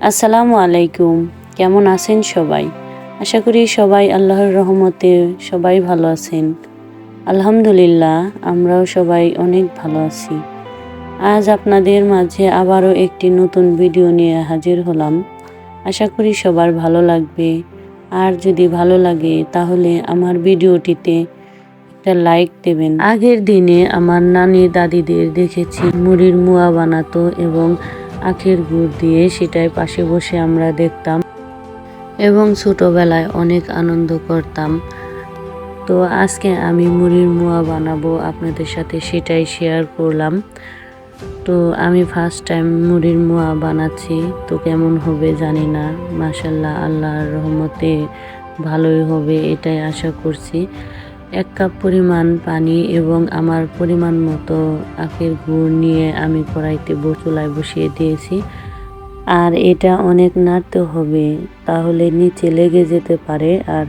আসসালামু আলাইকুম। কেমন আছেন সবাই? আশা করি সবাই আল্লাহর রহমতে সবাই ভালো আছেন। আলহামদুলিল্লাহ, আমরাও সবাই অনেক ভালো আছি। আজ আপনাদের মাঝে আবারও একটি নতুন ভিডিও নিয়ে হাজির হলাম। আশা করি সবার ভালো লাগবে। আর যদি ভালো লাগে তাহলে আমার ভিডিওটিতে একটা লাইক দেবেন। আগের দিনে আমার নানি দাদিদের দেখেছি মুড়ির মোয়া বানাতো এবং আখের গুড় দিয়ে সেটাই পাশে বসে আমরা দেখতাম এবং ছোটবেলায় অনেক আনন্দ করতাম। তো আজকে আমি মুড়ির মোয়া বানাবো আপনাদের সাথে, সেটাই শেয়ার করলাম। তো আমি ফার্স্ট টাইম মুড়ির মোয়া বানাচ্ছি, তো কেমন হবে জানি না। মাশাআল্লাহ, আল্লাহর রহমতে ভালোই হবে এটাই আশা করছি। 1 কাপ পরিমাণ পানি এবং আমার পরিমাণ মতো আখের গুড় নিয়ে আমি কড়াইতে চুলায় বসিয়ে দিয়েছি। আর এটা অনেক নাড়তে হবে, তাহলে নিচে লেগে যেতে পারে। আর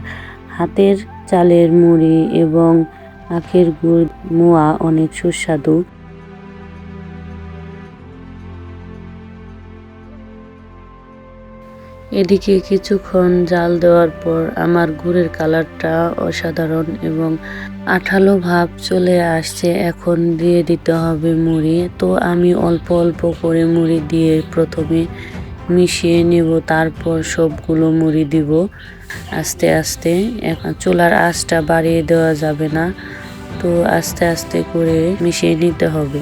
হাতের চালের মুড়ি এবং আখের গুড় মোয়া অনেক সুস্বাদু। এদিকে কিছুক্ষণ জাল দেওয়ার পর আমার গুড়ের কালারটা অসাধারণ এবং আঠালো ভাব চলে আসছে। এখন দিয়ে দিতে হবে মুড়ি। তো আমি অল্প অল্প করে মুড়ি দিয়ে প্রথমে মিশিয়ে নেব, তারপর সবগুলো মুড়ি দিব আস্তে আস্তে। এখন চুলার আঁচটা বাড়িয়ে দেওয়া যাবে না, তো আস্তে আস্তে করে মিশিয়ে নিতে হবে।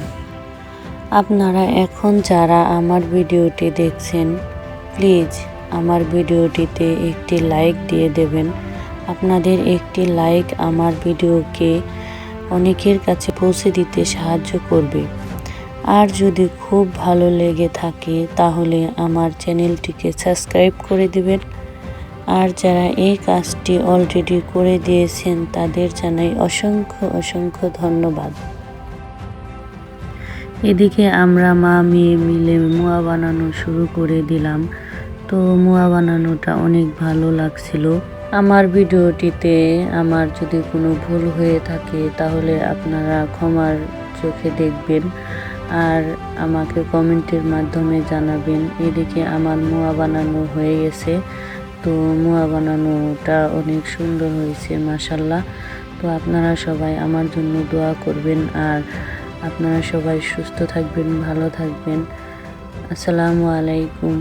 আপনারা এখন যারা আমার ভিডিওটি দেখছেন, প্লিজ আমার ভিডিওটিতে একটি লাইক দিয়ে দেবেন। আপনাদের একটি লাইক আমার ভিডিওকে অনেকের কাছে পৌঁছে দিতে সাহায্য করবে। আর যদি খুব ভালো লেগে থাকে তাহলে আমার চ্যানেলটিকে সাবস্ক্রাইব করে দিবেন। আর যারা এই কাজটি অলরেডি করে দিয়েছেন তাদের জানাই অসংখ্য অসংখ্য ধন্যবাদ। এদিকে আমরা মা মেয়ে মিলে মোয়া বানানো শুরু করে দিলাম। তো মোয়া বানানোটা অনেক ভালো লাগছিল। আমার ভিডিওটিতে আমার যদি কোনো ভুল হয়ে থাকে তাহলে আপনারা ক্ষমার চোখে দেখবেন আর আমাকে কমেন্টের মাধ্যমে জানাবেন। এদিকে আমার মোয়া বানানো হয়ে গেছে। তো মোয়া বানানোটা অনেক সুন্দর হয়েছে মাশাআল্লাহ। তো আপনারা সবাই আমার জন্য দোয়া করবেন আর আপনারা সবাই সুস্থ থাকবেন, ভালো থাকবেন। আসসালামু আলাইকুম।